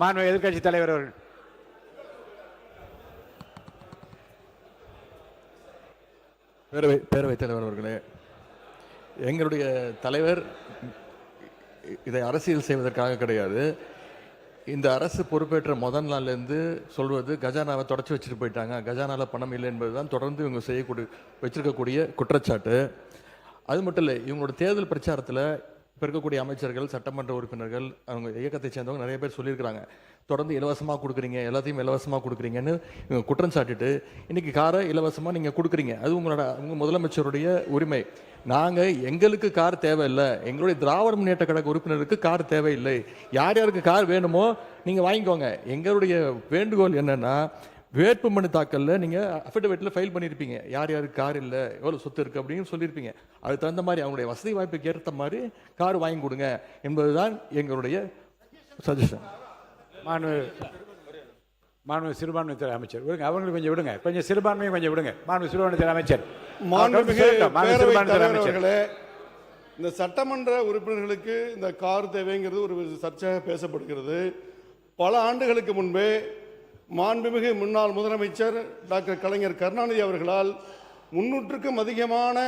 மாண்பு எதிர்க்கட்சி தலைவர் அவர்கள். பேரவைத் தலைவர் அவர்களே, எங்களுடைய தலைவர் இதை அரசியல் செய்வதற்காக கிடையாது. இந்த அரசு பொறுப்பேற்ற முதல் நாள்லேருந்து சொல்வது கஜானாவை தொடச்சி வச்சுட்டு போயிட்டாங்க, கஜானாவில் பணம் இல்லை என்பதுதான் தொடர்ந்து இவங்க வச்சிருக்கக்கூடிய குற்றச்சாட்டு. அது மட்டும் இல்லை, இவங்களோட தேர்தல் பிரச்சாரத்தில் இப்போ இருக்கக்கூடிய அமைச்சர்கள், சட்டமன்ற உறுப்பினர்கள், அவங்க இயக்கத்தை சேர்ந்தவங்க நிறைய பேர் சொல்லியிருக்கிறாங்க, தொடர்ந்து இலவசமாக கொடுக்குறீங்க, எல்லாத்தையும் இலவசமாக கொடுக்குறீங்கன்னு இவங்க குற்றம் சாட்டிட்டு இன்றைக்கி காரை இலவசமாக நீங்கள் கொடுக்குறீங்க. அது உங்கள் முதலமைச்சருடைய உரிமை. நாங்கள் எங்களுக்கு கார் தேவையில்லை, எங்களுடைய திராவிட முன்னேற்ற கழக உறுப்பினருக்கு கார் தேவையில்லை. யார் யாருக்கு கார் வேணுமோ நீங்கள் வாங்கிக்கோங்க. எங்களுடைய வேண்டுகோள் என்னென்னா, வேட்புமனு தாக்கலில் நீங்கள் அஃபிடவிட்டில் ஃபைல் பண்ணியிருப்பீங்க, யார் யாருக்கு கார் இல்லை, எவ்வளோ சொத்து இருக்குது அப்படின்னு சொல்லியிருப்பீங்க. அதுக்கு தகுந்த மாதிரி அவங்களுடைய வசதி வாய்ப்புக்கு ஏற்ற மாதிரி கார் வாங்கி கொடுங்க என்பதுதான் எங்களுடைய சஜஷன். மாண்பு சிறுபான்மைத்துறை அமைச்சர் விடுங்க, அவங்களுக்கு கொஞ்சம் விடுங்க, கொஞ்சம் சிறுபான்மையை கொஞ்சம் விடுங்க. மாண்பு சிறுபான்மைத்துறை அமைச்சர். இந்த சட்டமன்ற உறுப்பினர்களுக்கு இந்த கார் தேவைங்கிறது ஒரு சர்ச்சையாக பேசப்படுகிறது. பல ஆண்டுகளுக்கு முன்பே மாண்புமிகு முன்னாள் முதலமைச்சர் டாக்டர் கலைஞர் கருணாநிதி அவர்களால் 300க்கும் அதிகமான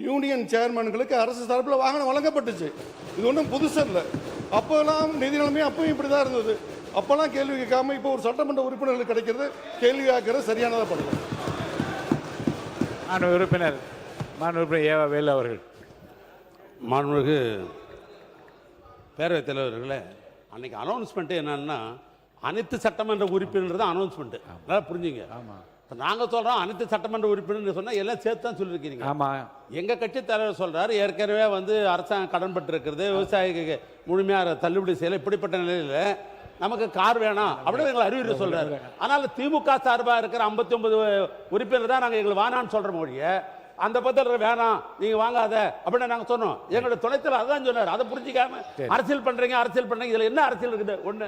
யூனியன் சேர்மன்களுக்கு அரசு சார்பில் வாகனம் வழங்கப்பட்டுச்சு. இது ஒன்றும் புதுசு இல்லை. அப்போல்லாம் நிதி நிலைமை அப்பவும் இப்படி தான் இருந்தது. அப்போல்லாம் கேள்வி கேட்காம இப்போ ஒரு சட்டமன்ற உறுப்பினர்களுக்கு கிடைக்கிறது கேள்வி கேட்கறது சரியானதாக படுது. மாண்பு உறுப்பினர் ஏவா வேலு அவர்கள். மாண்புமிகு பேரவைத் தலைவர்களே, அன்னைக்கு அனௌன்ஸ்மெண்ட்டு என்னன்னா, அனைத்து சட்டமன்ற உறுப்பினர் தான் அனௌன்ஸ்மெண்ட். நல்லா புரிஞ்சுங்க. ஆமாம், நாங்கள் சொல்கிறோம் அனைத்து சட்டமன்ற உறுப்பினர் சொன்னால் எல்லாம் சேர்த்து தான் சொல்லியிருக்கிறீங்க. ஆமாம், எங்கள் கட்சி தலைவர் சொல்கிறார், ஏற்கனவே அரசாங்கம் கடன் பட்டிருக்கிறது, விவசாயிக்கு முழுமையாக தள்ளுபடி செய்யலை, இப்படிப்பட்ட நிலையில் நமக்கு கார் வேணாம் அப்படின்னு எங்களை அறிவுரை சொல்கிறாரு. ஆனால் திமுக சார்பாக இருக்கிற 59 உறுப்பினர் தான் நாங்கள் எங்களுக்கு வேணான்னு சொல்கிற மொழிய, அந்த பத்திரம் வேணாம் நீங்கள் வாங்காத அப்படின்னு நாங்கள் சொன்னோம். எங்களுடைய துணைத்தலைவர் அதான் சொன்னார். அதை புரிஞ்சிக்காம அரசியல் பண்ணுறீங்க இதில் என்ன அரசியல் இருக்குது? ஒன்று.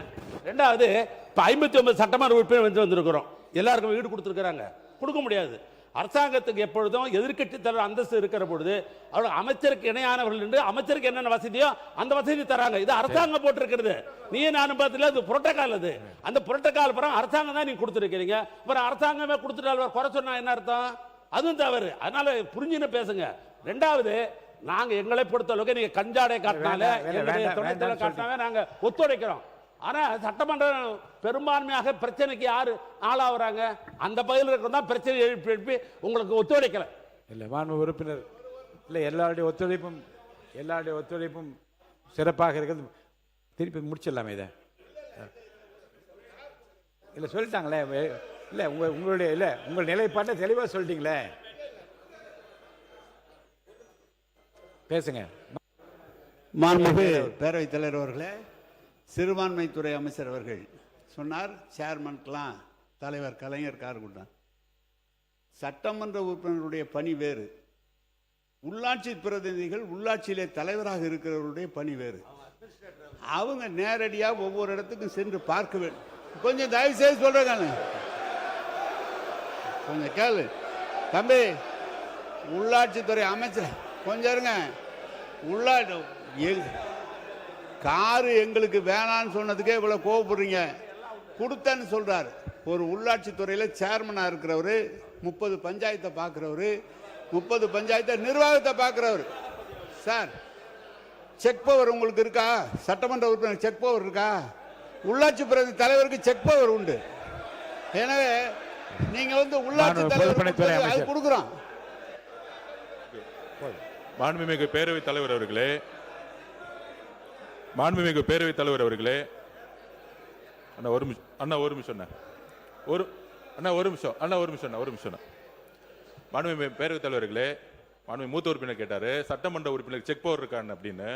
ரெண்டாவது, இப்போ 59 சட்டமன்ற உறுப்பினர் வந்திருக்கிறோம், எல்லாருக்கும் வீடு கொடுத்துருக்குறாங்க. கொடுக்க முடியாது. அரசாங்கத்துக்கு எப்பொழுதும் எதிர்க்கட்சி தலைவர் அந்தஸ்து இருக்கிற பொழுது அவர்கள் அமைச்சருக்கு இணையானவர்கள் என்று அமைச்சருக்கு என்னென்ன வசதியோ அந்த வசதி தராங்க. இது அரசாங்கம் போட்டிருக்கிறது. நீ நானும் பார்த்துல அது புரோட்டோகால். அது அந்த புரோட்டோகால் அப்புறம் அரசாங்கம் தான் நீங்க கொடுத்துருக்கீங்க. அப்புறம் அரசாங்கமே கொடுத்துட்டால் குறை சொன்னா என்ன அர்த்தம்? அதுவும் தவறு. அதனால புரிஞ்சுன்னு பேசுங்க. ரெண்டாவது, நாங்க எங்களை பொறுத்தளவுக்கு நீங்க கஞ்சாடை காட்டினாலே காட்டினாவே நாங்க ஒத்துழைக்கிறோம். ஆனா சட்டமன்றம் பெரும்பான்மையாக பிரச்சனைக்கு யாரு ஆளாகிறாங்க? அந்த பகுதியில் இருக்கிறதா பிரச்சனை எழுப்பி உங்களுக்கு ஒத்துழைக்கல. இல்லை மாண்பு உறுப்பினர், இல்லை எல்லாருடைய ஒத்துழைப்பும் சிறப்பாக இருக்கிறது. திருப்பி முடிச்சிடலாமே இதை. இல்லை சொல்லிட்டாங்களே, இல்லை உங்கள் நிலைப்பாட்டை தெளிவாக சொல்லிட்டீங்களே, பேசுங்க. மாண்புமிகு பேரவைத் தலைவர் அவர்களே, சிறுபான்மைத்துறை அமைச்சர் அவர்கள் சொன்னார், சேர்மனுக்கெல்லாம் தலைவர் கலைஞர் கார் கொடுத்தார். சட்டமன்ற உறுப்பினருடைய பணி வேறு, உள்ளாட்சி பிரதிநிதிகள் உள்ளாட்சியிலே தலைவராக இருக்கிறவருடைய பணி வேறு. அவங்க நேரடியாக ஒவ்வொரு இடத்துக்கும் சென்று பார்க்க வேண்டும். கொஞ்சம் தயவு செய்து சொல்றாங்க, கொஞ்சம் கேளு தம்பி. உள்ளாட்சித்துறை அமைச்சர் கொஞ்சம் இருங்க. காரு எங்களுக்கு வேணான்னு சொன்னதுக்கே இவ்வளவு கோவப்படுறீங்க. கொடுத்தேன்னு சொல்றாரு. ஒரு உள்ளாட்சி துறையில சேர்மனா இருக்கிறவரு, 30 பஞ்சாயத்தை பார்க்கிறவரு, 30 பஞ்சாயத்தை நிர்வாகத்தை பார்க்கிறவரு. சார், செக் பவர் உங்களுக்கு இருக்கா? சட்டமன்ற உறுப்பினர் செக் பவர் இருக்கா? உள்ளாட்சி பிரதி தலைவருக்கு செக் பவர் உண்டு. எனவே நீங்க உள்ளாட்சி தலைவர் அது கொடுக்குறோம். மாண்புமிகு பேரவைத் தலைவர் அவர்களே, மாண்புமிகு பேரவைத் தலைவர் அவர்களே, அண்ணா ஒரு நிமிஷம் மாண்புமிகு பேரவைத் தலைவர்களே, மாண்புமிகு மூத்த உறுப்பினர் கேட்டாரு, சட்டமன்ற உறுப்பினர் செக் பவர் இருக்கான்னு அப்படின்னு.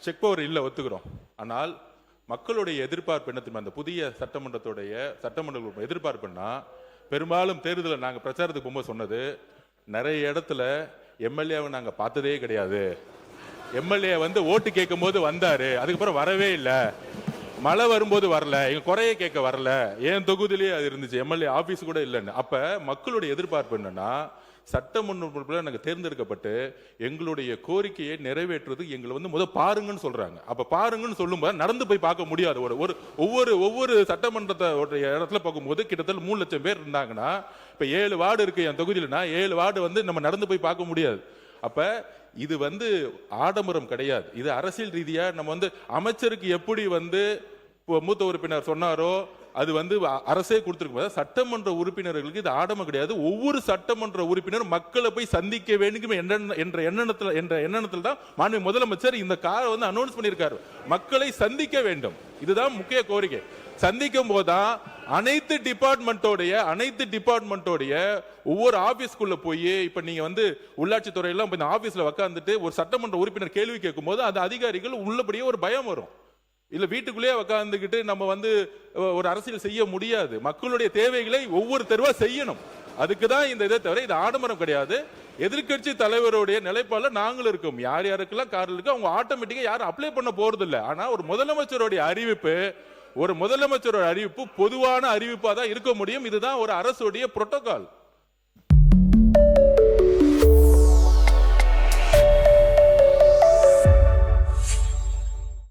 செக் பவர் இல்லை, ஒத்துக்கிறோம். ஆனால் மக்களுடைய எதிர்பார்ப்பு என்ன தெரியுமா? அந்த புதிய சட்டமன்ற எதிர்பார்ப்புன்னா, பெரும்பாலும் தேர்தலில் நாங்கள் பிரச்சாரத்துக்கு போகும்போது சொன்னது, நிறைய இடத்துல எம்எல்ஏவை நாங்கள் பார்த்ததே கிடையாது. எம்எல்ஏ ஓட்டு கேட்கும் போது வந்தாரு, அதுக்கப்புறம் வரவே இல்லை. மழை வரும்போது வரல, எங்க குறைய கேட்க வரல, ஏன் தொகுதியிலேயே அது இருந்துச்சு, எம்எல்ஏ ஆபீஸ் கூட இல்லைன்னு. அப்ப மக்களுடைய எதிர்பார்ப்பு என்னன்னா, சட்டமன்ற உறுப்பினர் நாங்கள் தேர்ந்தெடுக்கப்பட்டு எங்களுடைய கோரிக்கையை நிறைவேற்றுறது எங்களை வந்து பாருங்கன்னு சொல்றாங்க. அப்ப பாருங்கன்னு சொல்லும்போது நடந்து போய் பார்க்க முடியாது. ஒவ்வொரு சட்டமன்றத்தை இடத்துல பார்க்கும்போது கிட்டத்தட்ட 3 லட்சம் பேர் இருந்தாங்கன்னா, இப்ப 7 வார்டு இருக்கு என் தொகுதியிலனா 7 வார்டு வந்து நம்ம நடந்து போய் பார்க்க முடியாது. அப்ப இது வந்து ஆடம்பரம் கிடையாது. இது அரசியல் ரீதியா நம்ம வந்து அமைச்சருக்கு எப்படி வந்து மூத்த உறுப்பினர் சொன்னாரோ அது வந்து அரசே கொடுத்திருக்கும். சட்டமன்ற உறுப்பினர்களுக்கு இது ஆடம்பரம் கிடையாது. ஒவ்வொரு சட்டமன்ற உறுப்பினர் மக்களை போய் சந்திக்க வேண்டும் என்ற எண்ணத்தில் தான் மாண்புமிகு முதலமைச்சர் இந்த காரை வந்து அனௌன்ஸ் பண்ணியிருக்காரு. மக்களை சந்திக்க வேண்டும், இதுதான் முக்கிய கோரிக்கை. சந்திக்கும் போதுதான் அனைத்து டிபார்ட்மெண்டோடைய ஒவ்வொரு ஆபீஸ்க்குள்ள போய், இப்ப நீங்க வந்து உள்ளாட்சி துறையெல்லாம் இந்த ஆபீஸ்ல உட்கார்ந்துட்டு ஒரு சட்டமன்ற உறுப்பினர் கேள்வி கேட்கும் போது அந்த அதிகாரிகள் உள்ளபடியே ஒரு பயம் வரும். இல்ல வீட்டுக்குள்ளேயே உட்கார்ந்துக்கிட்டு நம்ம வந்து ஒரு அரசியல் செய்ய முடியாது. மக்களுடைய தேவைகளை ஒவ்வொரு தெருவா செய்யணும். அதுக்கு தான் இந்த இதை தவிர இது ஆடம்பரம் கிடையாது. எதிர்க்கட்சி தலைவருடைய நிலைப்பாடுல நாங்களும் இருக்கோம். யார் யாருக்கெல்லாம் கார் இருக்கு அவங்க ஆட்டோமேட்டிக்கா யாரும் அப்ளை பண்ண போறது இல்லை. ஆனா ஒரு முதலமைச்சருடைய அறிவிப்பு பொதுவான அறிவிப்பா தான் இருக்க முடியும். இதுதான் ஒரு அரசுடைய புரோட்டோகால்.